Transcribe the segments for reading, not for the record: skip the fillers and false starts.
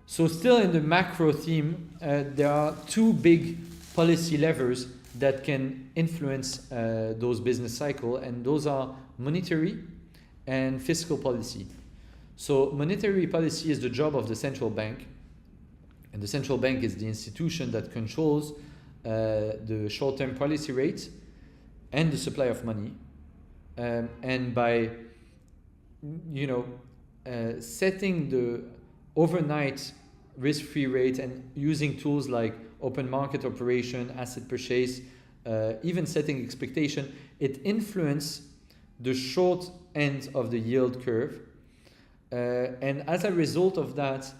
So still in the macro theme, there are two big policy levers that can influence those business cycle, and those are monetary and fiscal policy. So monetary policy is the job of the central bank, and the central bank is the institution that controls the short-term policy rate and the supply of money, and by setting the overnight risk-free rate and using tools like open market operation, asset purchase, even setting expectation, it influences the short end of the yield curve, and as a result of that,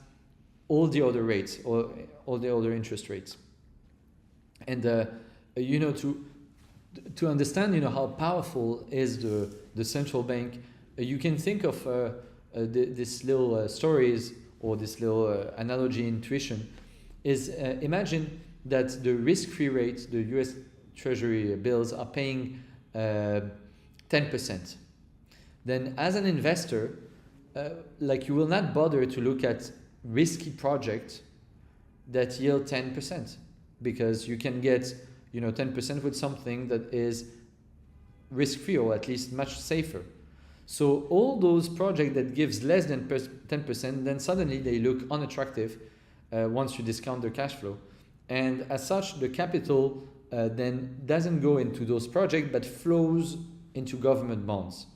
all the other rates, or all the other interest rates. And to understand how powerful is the central bank, you can think of this little stories, or this little analogy intuition is, imagine that the risk-free rate, the US Treasury bills are paying 10%. Then as an investor, you will not bother to look at risky projects that yield 10%, because you can get 10% with something that is risk-free, or at least much safer. So all those projects that gives less than 10%, then suddenly they look unattractive once you discount their cash flow. And as such, the capital then doesn't go into those projects, but flows into government bonds.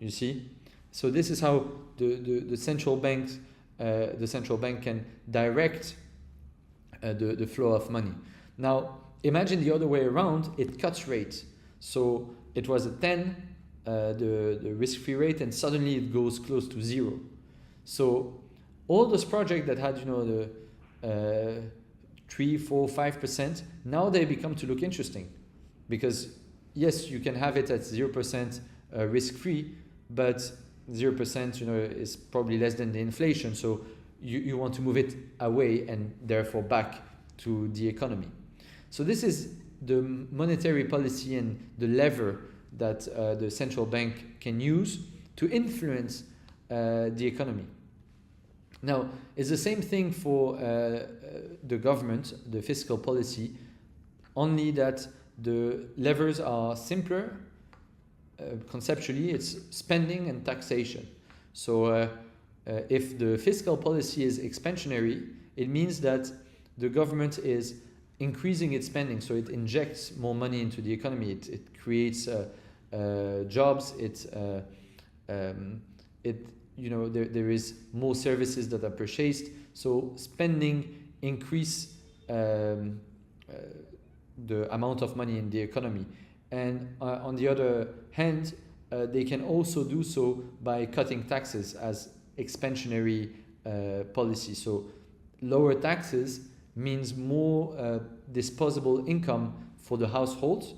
You see? So this is how the central bank can direct the flow of money. Now, imagine the other way around, it cuts rates. So it was a 10, the risk-free rate, and suddenly it goes close to 0. So all those projects that had the 3, 4, 5%, now they become to look interesting, because yes, you can have it at 0% risk-free, but 0% is probably less than the inflation. So you want to move it away and therefore back to the economy. So this is the monetary policy and the lever that the central bank can use to influence the economy. Now, it's the same thing for the government, the fiscal policy, only that the levers are simpler. Conceptually, it's spending and taxation. So if the fiscal policy is expansionary, it means that the government is increasing its spending, so it injects more money into the economy. It creates jobs. There is more services that are purchased. So spending increase the amount of money in the economy. And on the other hand, they can also do so by cutting taxes as expansionary policy. So lower taxes means more disposable income for the households,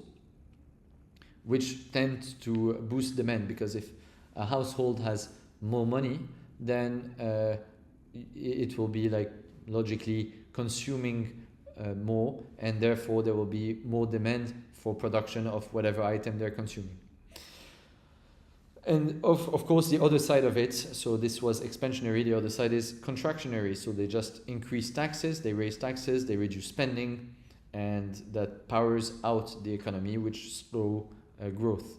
which tend to boost demand, because if a household has more money, then it will be logically consuming more, and therefore there will be more demand for production of whatever item they're consuming. And of course, the other side of it, so this was expansionary, the other side is contractionary. So they just increase taxes, they raise taxes, they reduce spending, and that powers out the economy, which slows growth.